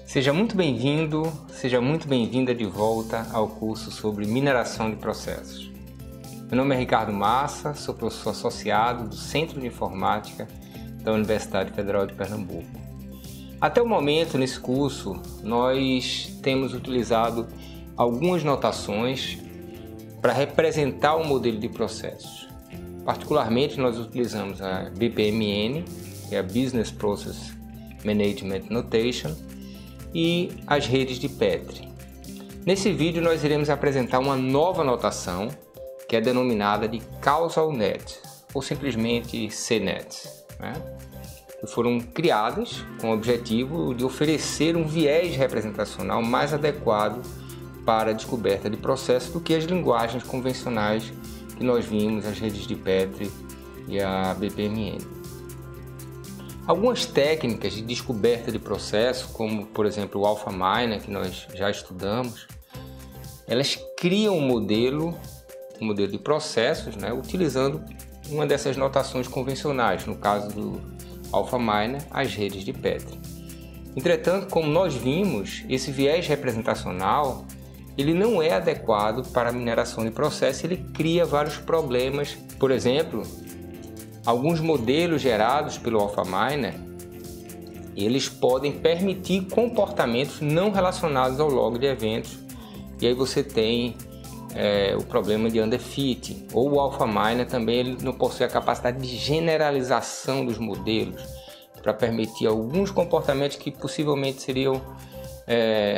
Seja muito bem-vindo, seja muito bem-vinda de volta ao curso sobre mineração de processos. Meu nome é Ricardo Massa, sou professor associado do Centro de Informática da Universidade Federal de Pernambuco. Até o momento, nesse curso, nós temos utilizado algumas notações para representar o modelo de processos. Particularmente, nós utilizamos a BPMN, que é a Business Process Management Notation, e as redes de Petri. Nesse vídeo nós iremos apresentar uma nova notação que é denominada de Causal Net, ou simplesmente CNET, que foram criadas com o objetivo de oferecer um viés representacional mais adequado para a descoberta de processos do que as linguagens convencionais que nós vimos, as redes de Petri e a BPMN. Algumas técnicas de descoberta de processo, como por exemplo o AlphaMiner, que nós já estudamos, elas criam um modelo de processos, utilizando uma dessas notações convencionais, no caso do AlphaMiner, as redes de Petri. Entretanto, como nós vimos, esse viés representacional ele não é adequado para a mineração de processos, ele cria vários problemas. Por exemplo, alguns modelos gerados pelo AlphaMiner, eles podem permitir comportamentos não relacionados ao log de eventos, e aí você tem o problema de underfitting. Ou o AlphaMiner também ele não possui a capacidade de generalização dos modelos para permitir alguns comportamentos que possivelmente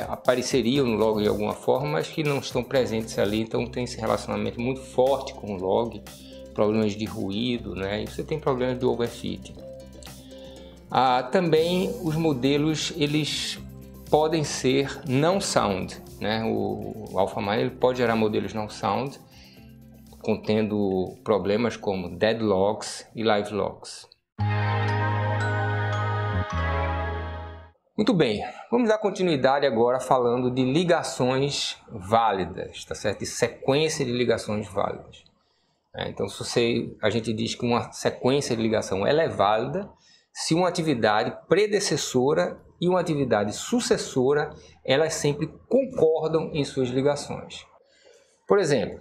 apareceriam no log de alguma forma, mas que não estão presentes ali, então tem esse relacionamento muito forte com o log, problemas de ruído, e você tem problemas de overfitting. Também os modelos eles podem ser não sound, o AlphaMiner ele pode gerar modelos não sound, contendo problemas como deadlocks e live locks. Muito bem, vamos dar continuidade agora falando de ligações válidas, tá certo? E sequência de ligações válidas. Então, a gente diz que uma sequência de ligação ela é válida se uma atividade predecessora e uma atividade sucessora elas sempre concordam em suas ligações. Por exemplo,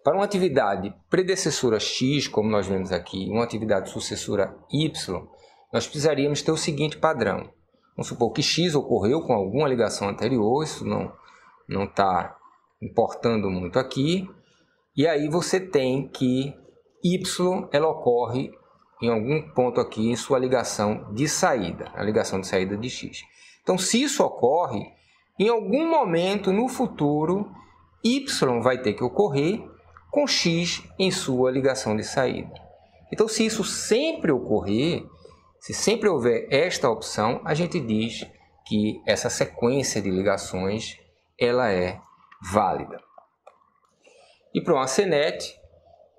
para uma atividade predecessora X, como nós vemos aqui, e uma atividade sucessora Y, nós precisaríamos ter o seguinte padrão. Vamos supor que X ocorreu com alguma ligação anterior, isso não está importando muito aqui. E aí você tem que Y ela ocorre em algum ponto aqui em sua ligação de saída, a ligação de saída de X. Então, se isso ocorre, em algum momento no futuro, Y vai ter que ocorrer com X em sua ligação de saída. Então, se isso sempre ocorrer, se sempre houver esta opção, a gente diz que essa sequência de ligações ela é válida. E para uma CNET,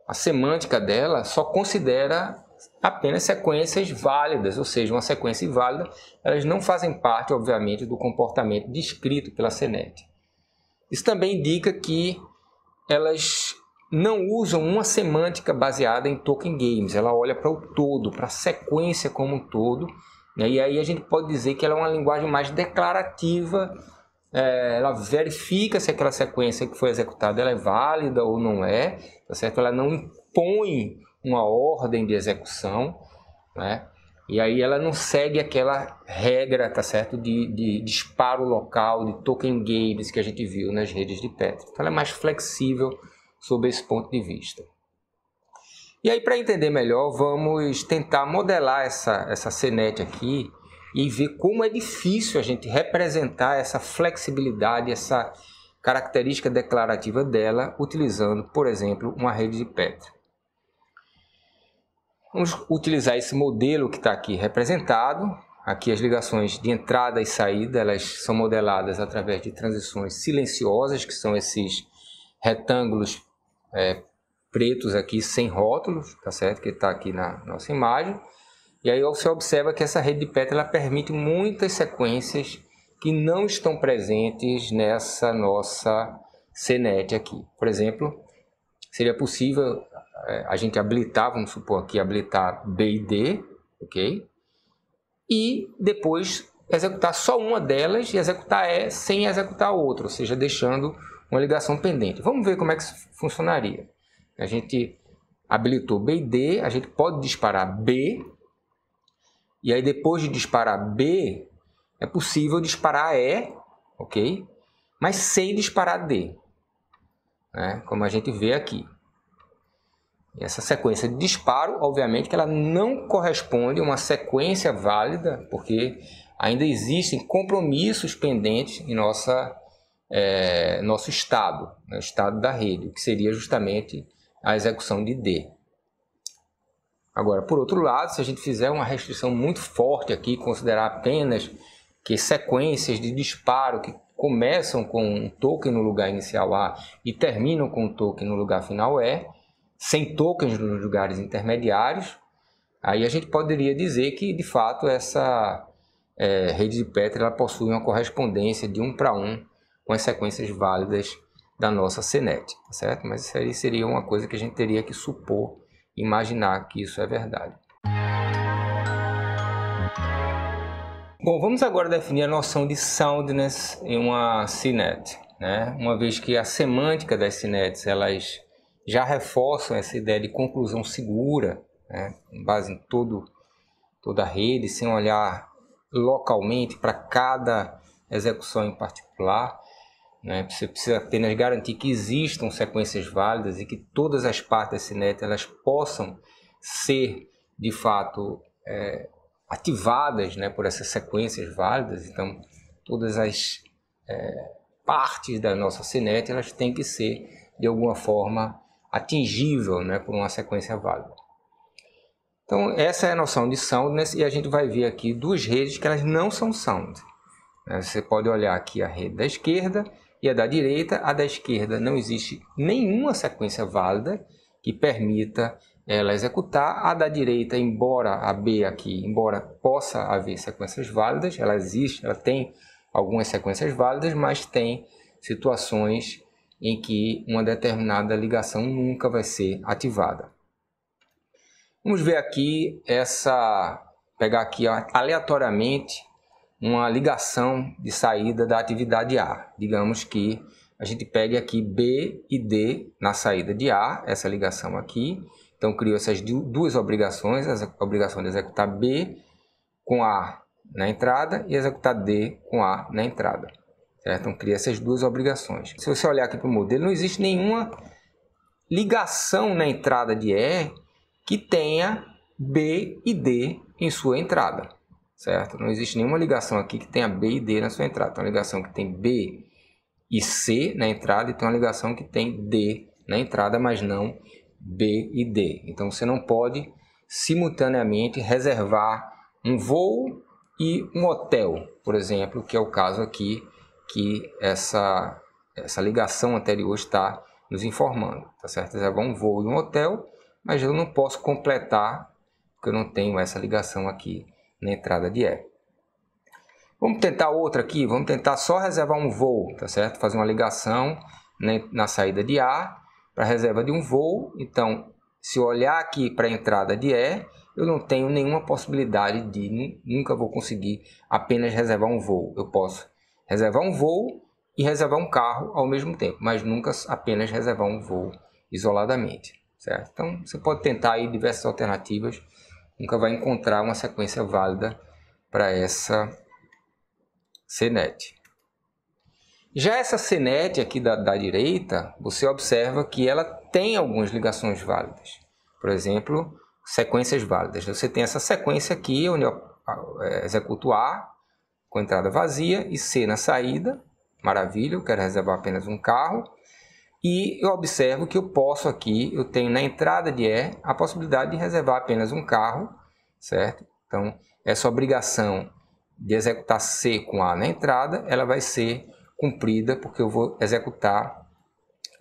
a semântica dela só considera apenas sequências válidas, ou seja, uma sequência inválida, elas não fazem parte, obviamente, do comportamento descrito pela CNET. Isso também indica que elas não usam uma semântica baseada em token games, ela olha para o todo, para a sequência como um todo, e aí a gente pode dizer que ela é uma linguagem mais declarativa, ela verifica se aquela sequência que foi executada ela é válida ou não é, tá certo? Ela não impõe uma ordem de execução, e aí ela não segue aquela regra, tá certo? de disparo local, de token games que a gente viu nas redes de Petri. Então ela é mais flexível sob esse ponto de vista. E aí, para entender melhor, vamos tentar modelar essa CNET aqui e ver como é difícil a gente representar essa flexibilidade, essa característica declarativa dela, utilizando, por exemplo, uma rede de Petri. Vamos utilizar esse modelo que está aqui representado. Aqui as ligações de entrada e saída, elas são modeladas através de transições silenciosas, que são esses retângulos pretos aqui sem rótulos, tá certo? Que está aqui na nossa imagem. E aí você observa que essa rede de Petri ela permite muitas sequências que não estão presentes nessa nossa CNET aqui. Por exemplo, seria possível a gente habilitar, vamos supor aqui, habilitar B e D, ok? E depois executar só uma delas e executar E sem executar a outra, ou seja, deixando uma ligação pendente. Vamos ver como é que isso funcionaria. A gente habilitou B e D, a gente pode disparar B, e aí depois de disparar B, é possível disparar E, ok? Mas sem disparar D, né? Como a gente vê aqui. E essa sequência de disparo, obviamente que ela não corresponde a uma sequência válida, porque ainda existem compromissos pendentes em nosso estado, né? O estado da rede, que seria justamente a execução de D. Agora, por outro lado, se a gente fizer uma restrição muito forte aqui, considerar apenas que sequências de disparo que começam com um token no lugar inicial A e terminam com um token no lugar final E, sem tokens nos lugares intermediários, aí a gente poderia dizer que, de fato, essa rede de Petri ela possui uma correspondência de 1 para 1 com as sequências válidas da nossa CNET, tá certo? Mas isso aí seria uma coisa que a gente teria que supor, imaginar que isso é verdade. Bom, vamos agora definir a noção de soundness em uma CNET, né? Uma vez que a semântica das CNETs elas já reforçam essa ideia de conclusão segura, né? Com base em toda a rede, sem olhar localmente para cada execução em particular, né? Você precisa apenas garantir que existam sequências válidas e que todas as partes da CNET elas possam ser, de fato, ativadas, né, por essas sequências válidas. Então, todas as partes da nossa CNET elas têm que ser, de alguma forma, atingível, né, por uma sequência válida. Então, essa é a noção de soundness, e a gente vai ver aqui duas redes que elas não são sound. Você pode olhar aqui a rede da esquerda e a da direita. A da esquerda não existe nenhuma sequência válida que permita ela executar. A da direita, embora a B aqui, embora possa haver sequências válidas, ela existe, ela tem algumas sequências válidas, mas tem situações em que uma determinada ligação nunca vai ser ativada. Vamos ver aqui pegar aqui aleatoriamente uma ligação de saída da atividade A. Digamos que a gente pegue aqui B e D na saída de A, essa ligação aqui. Então, crio essas duas obrigações, a obrigação de executar B com A na entrada e executar D com A na entrada. Certo? Então, cria essas duas obrigações. Se você olhar aqui para o modelo, não existe nenhuma ligação na entrada de E que tenha B e D em sua entrada. Certo? Não existe nenhuma ligação aqui que tenha B e D na sua entrada. Tem uma ligação que tem B e C na entrada e tem uma ligação que tem D na entrada, mas não B e D. Então você não pode simultaneamente reservar um voo e um hotel, por exemplo, que é o caso aqui que essa ligação anterior está nos informando. Tá certo? Reservar um voo e um hotel, mas eu não posso completar porque eu não tenho essa ligação aqui na entrada de E. Vamos tentar outra aqui, vamos tentar só reservar um voo, tá certo? Fazer uma ligação na saída de A para a reserva de um voo. Então, se eu olhar aqui para a entrada de E, eu não tenho nenhuma possibilidade nunca vou conseguir apenas reservar um voo. Eu posso reservar um voo e reservar um carro ao mesmo tempo, mas nunca apenas reservar um voo isoladamente, certo? Então, você pode tentar aí diversas alternativas, nunca vai encontrar uma sequência válida para essa CNET. Já essa CNET aqui da direita, você observa que ela tem algumas ligações válidas. Por exemplo, sequências válidas. Você tem essa sequência aqui, onde eu executo A com entrada vazia e C na saída. Maravilha, eu quero reservar apenas um carro. E eu observo que eu posso aqui, eu tenho na entrada de E a possibilidade de reservar apenas um carro, certo? Então, essa obrigação de executar C com A na entrada, ela vai ser cumprida porque eu vou executar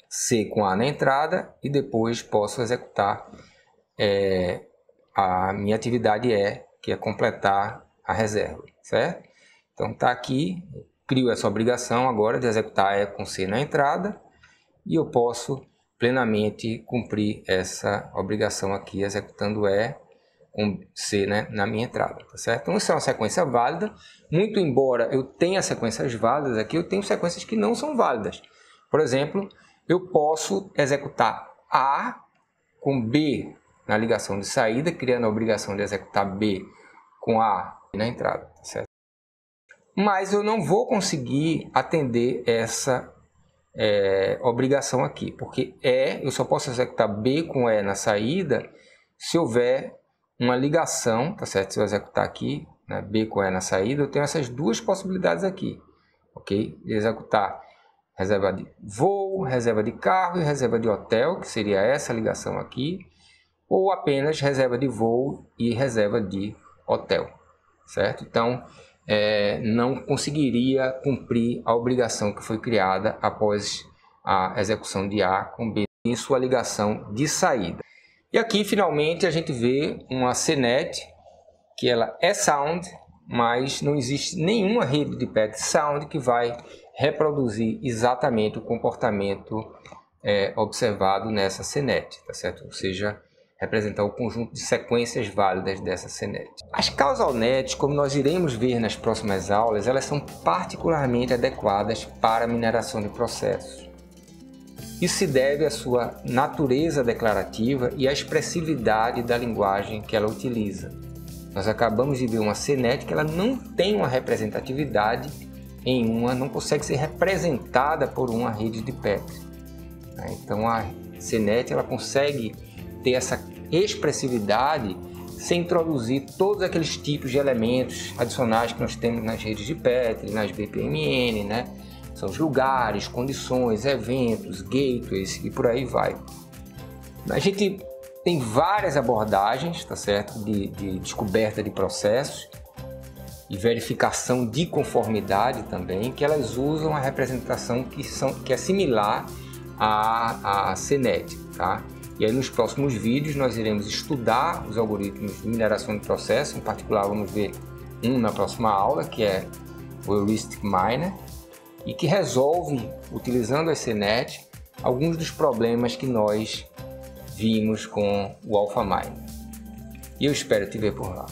C com A na entrada e depois posso executar a minha atividade E, que é completar a reserva, certo? Então, está aqui, crio essa obrigação agora de executar E com C na entrada, e eu posso plenamente cumprir essa obrigação aqui, executando E com C, né, na minha entrada, tá certo? Então isso é uma sequência válida, muito embora eu tenha sequências válidas aqui, eu tenho sequências que não são válidas. Por exemplo, eu posso executar A com B na ligação de saída, criando a obrigação de executar B com A na entrada, tá certo? Mas eu não vou conseguir atender essa obrigação aqui, porque eu só posso executar B com E na saída se houver uma ligação, tá certo? Se eu executar aqui, né, B com E na saída, eu tenho essas duas possibilidades aqui, ok? De executar reserva de voo, reserva de carro e reserva de hotel, que seria essa ligação aqui, ou apenas reserva de voo e reserva de hotel, certo? Então, não conseguiria cumprir a obrigação que foi criada após a execução de A com B em sua ligação de saída. E aqui, finalmente, a gente vê uma CNET, que ela é sound, mas não existe nenhuma rede de PET sound que vai reproduzir exatamente o comportamento observado nessa CNET, tá certo? Ou seja, representar o conjunto de sequências válidas dessa CNET. As causal nets, como nós iremos ver nas próximas aulas, elas são particularmente adequadas para a mineração de processos. Isso se deve à sua natureza declarativa e à expressividade da linguagem que ela utiliza. Nós acabamos de ver uma CNET que ela não tem uma representatividade não consegue ser representada por uma rede de PET. Então a CNET ela consegue ter essa expressividade sem introduzir todos aqueles tipos de elementos adicionais que nós temos nas redes de Petri, nas BPMN, né? São os lugares, condições, eventos, gateways e por aí vai. A gente tem várias abordagens, tá certo? De descoberta de processos e verificação de conformidade também, que elas usam a representação que é similar à CNET, tá? E aí nos próximos vídeos nós iremos estudar os algoritmos de mineração de processo, em particular vamos ver na próxima aula, que é o Heuristic Miner, e que resolve, utilizando a CNET, alguns dos problemas que nós vimos com o AlphaMiner. E eu espero te ver por lá.